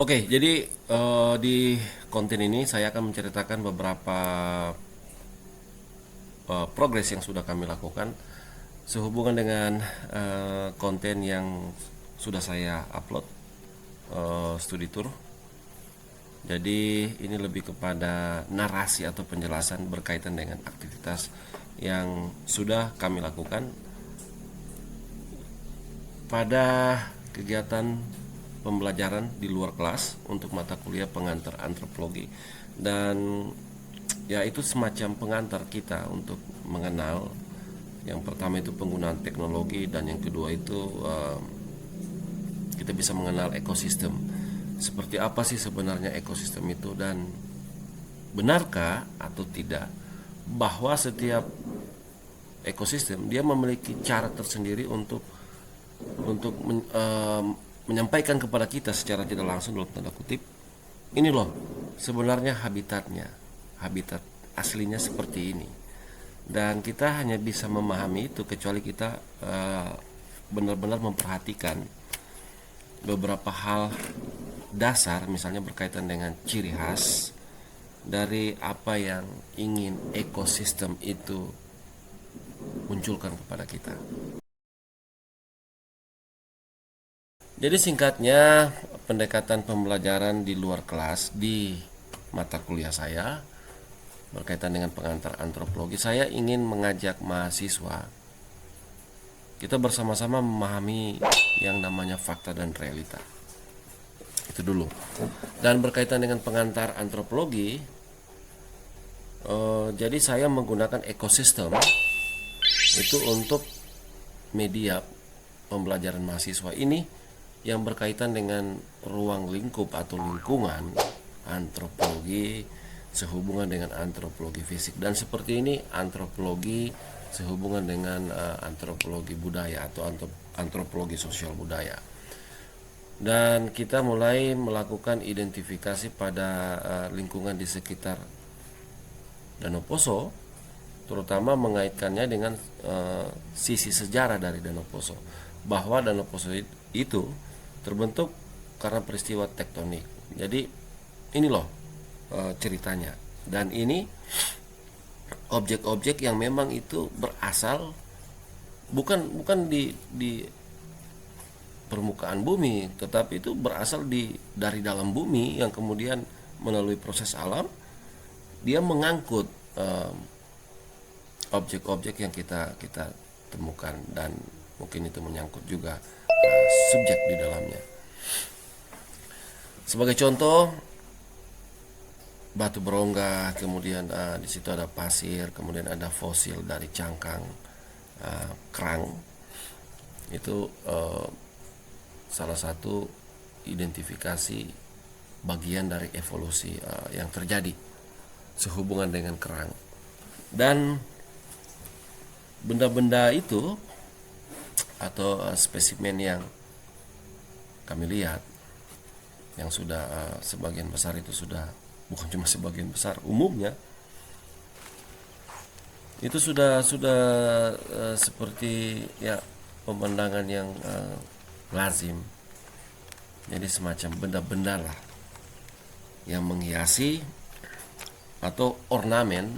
Oke, jadi di konten ini saya akan menceritakan beberapa progres yang sudah kami lakukan sehubungan dengan konten yang sudah saya upload, studi tour. Jadi ini lebih kepada narasi atau penjelasan berkaitan dengan aktivitas yang sudah kami lakukan pada kegiatan pembelajaran di luar kelas untuk mata kuliah pengantar antropologi. Dan ya, itu semacam pengantar kita untuk mengenal, yang pertama itu penggunaan teknologi, dan yang kedua itu kita bisa mengenal ekosistem. Seperti apa sih sebenarnya ekosistem itu, dan benarkah atau tidak bahwa setiap ekosistem dia memiliki cara tersendiri untuk menyampaikan kepada kita secara tidak langsung, dalam tanda kutip, ini loh sebenarnya habitatnya, habitat aslinya seperti ini. Dan kita hanya bisa memahami itu kecuali kita benar-benar memperhatikan beberapa hal dasar, misalnya berkaitan dengan ciri khas dari apa yang ingin ekosistem itu munculkan kepada kita. Jadi singkatnya, pendekatan pembelajaran di luar kelas di mata kuliah saya berkaitan dengan pengantar antropologi, saya ingin mengajak mahasiswa kita bersama-sama memahami yang namanya fakta dan realita. Itu dulu. Dan berkaitan dengan pengantar antropologi, jadi saya menggunakan ekosistem itu untuk media pembelajaran mahasiswa ini yang berkaitan dengan ruang lingkup atau lingkungan antropologi sehubungan dengan antropologi fisik. Dan seperti ini antropologi sehubungan dengan antropologi budaya atau antropologi sosial budaya. Dan kita mulai melakukan identifikasi pada lingkungan di sekitar Danau Poso, terutama mengaitkannya dengan sisi sejarah dari Danau Poso, bahwa Danau Poso itu terbentuk karena peristiwa tektonik. Jadi ini loh ceritanya, dan ini objek-objek yang memang itu berasal bukan di permukaan bumi, tetapi itu berasal dari dalam bumi, yang kemudian melalui proses alam dia mengangkut objek-objek yang kita temukan, dan mungkin itu menyangkut juga subjek di dalamnya. Sebagai contoh, batu berongga, kemudian di situ ada pasir, kemudian ada fosil dari cangkang kerang. Itu salah satu identifikasi bagian dari evolusi yang terjadi sehubungan dengan kerang. Dan benda-benda itu atau spesimen yang kami lihat, yang sudah sebagian besar itu sudah, bukan cuma sebagian besar, umumnya itu sudah seperti ya pemandangan yang lazim. Jadi semacam benda-benda lah yang menghiasi atau ornamen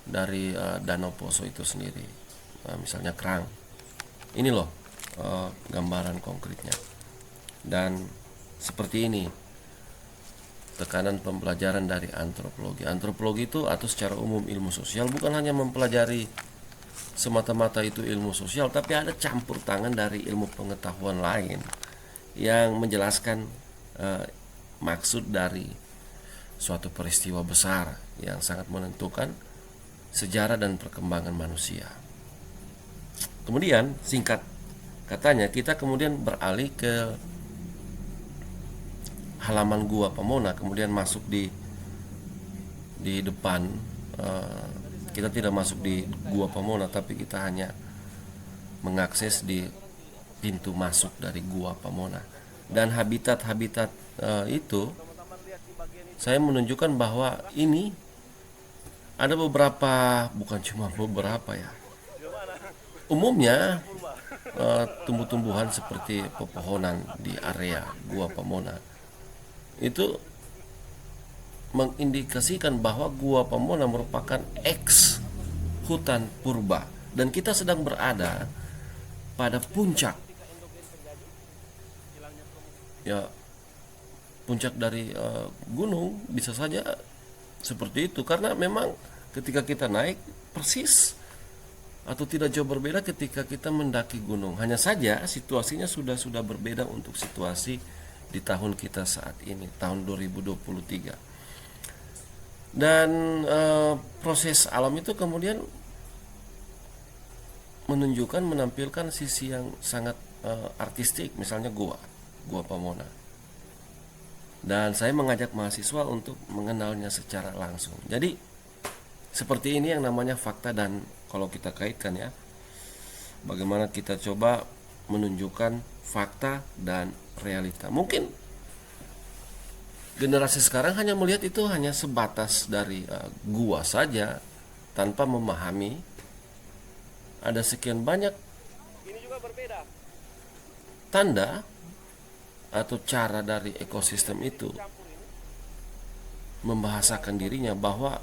dari Danau Poso itu sendiri. Misalnya kerang. Ini loh gambaran konkretnya. Dan seperti ini tekanan pembelajaran dari antropologi. Antropologi itu atau secara umum ilmu sosial bukan hanya mempelajari semata-mata itu ilmu sosial, tapi ada campur tangan dari ilmu pengetahuan lain yang menjelaskan maksud dari suatu peristiwa besar yang sangat menentukan sejarah dan perkembangan manusia. Kemudian singkat katanya kita kemudian beralih ke halaman Gua Pamona, kemudian masuk di depan. Kita tidak masuk di Gua Pamona, tapi kita hanya mengakses di pintu masuk dari Gua Pamona. Dan habitat-habitat itu saya menunjukkan bahwa ini ada beberapa, bukan cuma beberapa ya, umumnya tumbuh-tumbuhan seperti pepohonan di area Gua Pamona itu mengindikasikan bahwa Gua Pamona merupakan ex hutan purba, dan kita sedang berada pada puncak, ya, puncak dari gunung, bisa saja seperti itu, karena memang ketika kita naik persis atau tidak jauh berbeda ketika kita mendaki gunung. Hanya saja situasinya sudah berbeda untuk situasi di tahun kita saat ini, tahun 2023. Dan proses alam itu kemudian menunjukkan, menampilkan sisi yang sangat artistik, misalnya Gua Pamona. Dan saya mengajak mahasiswa untuk mengenalnya secara langsung. Jadi seperti ini yang namanya fakta, dan kalau kita kaitkan ya, bagaimana kita coba menunjukkan fakta dan realita. Mungkin generasi sekarang hanya melihat itu hanya sebatas dari gua saja, tanpa memahami ada sekian banyak tanda atau cara dari ekosistem itu membahasakan dirinya bahwa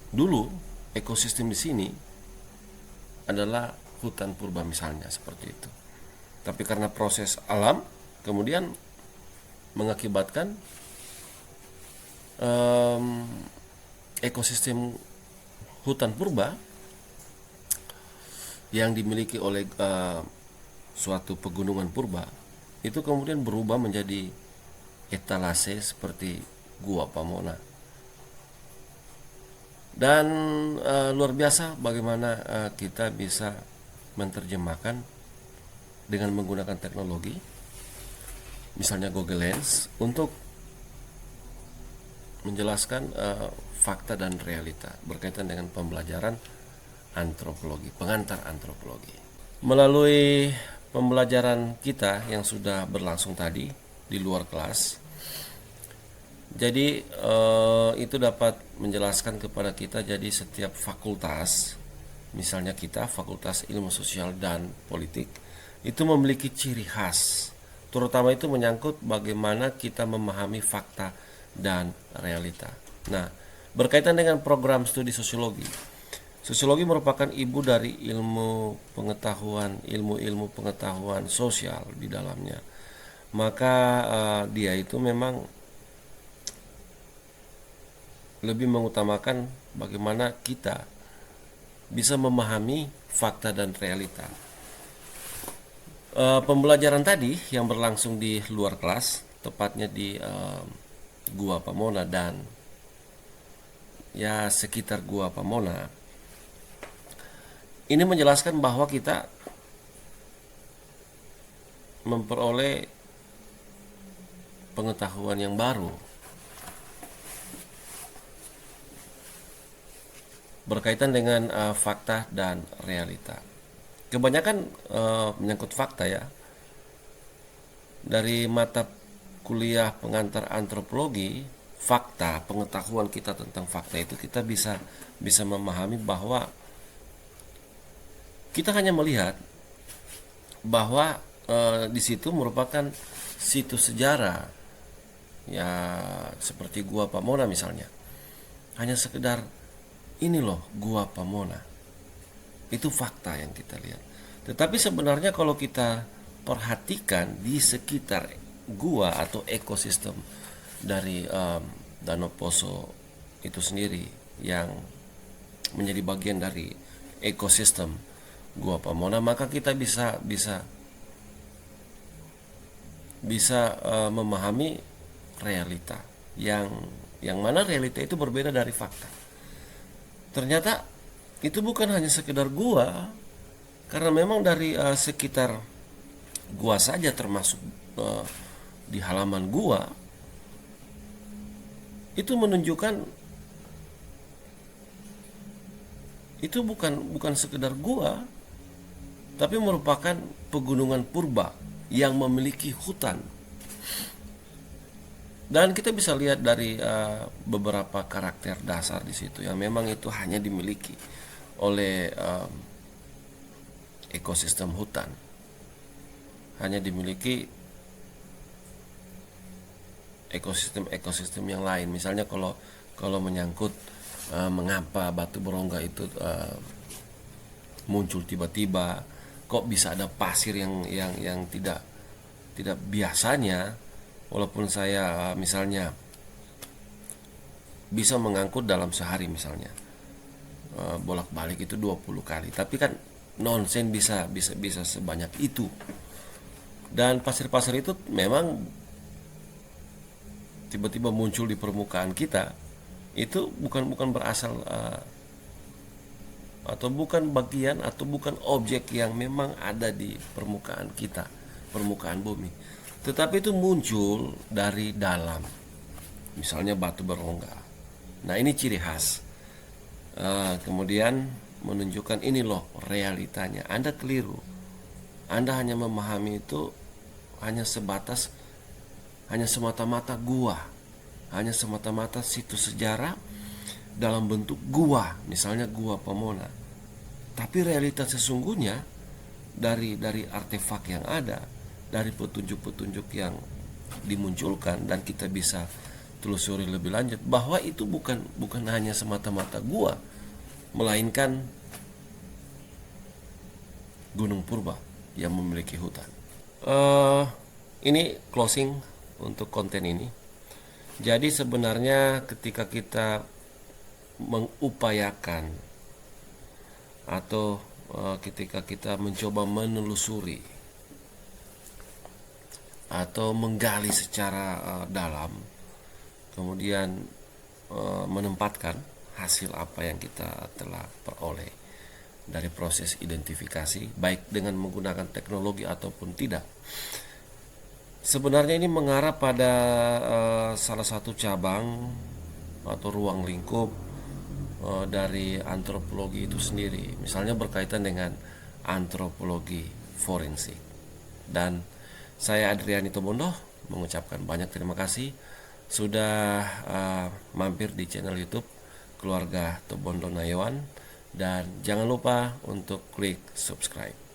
dulu ekosistem di sini adalah hutan purba misalnya, seperti itu. Tapi karena proses alam kemudian mengakibatkan ekosistem hutan purba yang dimiliki oleh suatu pegunungan purba itu kemudian berubah menjadi etalase seperti Gua Pamona. Dan luar biasa bagaimana kita bisa menerjemahkan dengan menggunakan teknologi, misalnya Google Lens, untuk menjelaskan fakta dan realita berkaitan dengan pembelajaran antropologi, pengantar antropologi. Melalui pembelajaran kita yang sudah berlangsung tadi di luar kelas, jadi itu dapat menjelaskan kepada kita, jadi setiap fakultas, misalnya kita Fakultas Ilmu Sosial dan Politik, itu memiliki ciri khas, terutama itu menyangkut bagaimana kita memahami fakta dan realita. Nah, berkaitan dengan program studi sosiologi, sosiologi merupakan ibu dari ilmu pengetahuan, ilmu-ilmu pengetahuan sosial di dalamnya. Maka dia itu memang lebih mengutamakan bagaimana kita bisa memahami fakta dan realita. Pembelajaran tadi yang berlangsung di luar kelas, tepatnya di Gua Pamona dan ya sekitar Gua Pamona, ini menjelaskan bahwa kita memperoleh pengetahuan yang baru berkaitan dengan fakta dan realita. Kebanyakan menyangkut fakta ya. Dari mata kuliah pengantar antropologi, fakta, pengetahuan kita tentang fakta itu kita bisa memahami bahwa kita hanya melihat bahwa di situ merupakan situs sejarah ya, seperti Gua Pamona misalnya. Hanya sekedar ini loh Gua Pamona, itu fakta yang kita lihat. Tetapi sebenarnya kalau kita perhatikan di sekitar gua atau ekosistem dari Danau Poso itu sendiri yang menjadi bagian dari ekosistem Gua Pamona, maka kita bisa memahami realita yang mana realita itu berbeda dari fakta. Ternyata itu bukan hanya sekedar gua, karena memang dari sekitar gua saja, termasuk di halaman gua, itu menunjukkan itu bukan sekedar gua, tapi merupakan pegunungan purba yang memiliki hutan. Dan kita bisa lihat dari beberapa karakter dasar di situ yang memang itu hanya dimiliki oleh ekosistem hutan. Hanya dimiliki ekosistem yang lain. Misalnya kalau menyangkut mengapa batu berongga itu muncul tiba-tiba, kok bisa ada pasir yang tidak biasanya, walaupun saya misalnya bisa mengangkut dalam sehari misalnya bolak-balik itu 20 kali, tapi kan nonsen bisa sebanyak itu. Dan pasir-pasir itu memang tiba-tiba muncul di permukaan kita, itu bukan berasal atau bukan bagian atau bukan objek yang memang ada di permukaan kita, permukaan bumi, tetapi itu muncul dari dalam, misalnya batu berongga. Nah, ini ciri khas. Kemudian menunjukkan ini loh realitanya. Anda keliru. Anda hanya memahami itu hanya semata-mata gua, hanya semata-mata situs sejarah dalam bentuk gua, misalnya gua Pomona. Tapi realitas sesungguhnya dari artefak yang ada, dari petunjuk-petunjuk yang dimunculkan, dan kita bisa telusuri lebih lanjut bahwa itu bukan hanya semata-mata gua, melainkan Gunung Purba yang memiliki hutan. Ini closing untuk konten ini. Jadi sebenarnya ketika kita mengupayakan atau ketika kita mencoba menelusuri atau menggali secara dalam, kemudian menempatkan hasil apa yang kita telah peroleh dari proses identifikasi, baik dengan menggunakan teknologi ataupun tidak, sebenarnya ini mengarah pada salah satu cabang atau ruang lingkup dari antropologi itu sendiri, misalnya berkaitan dengan antropologi forensik. Dan saya Adriani Tobondo mengucapkan banyak terima kasih sudah mampir di channel YouTube Keluarga Tobondo Nayawan, dan jangan lupa untuk klik subscribe.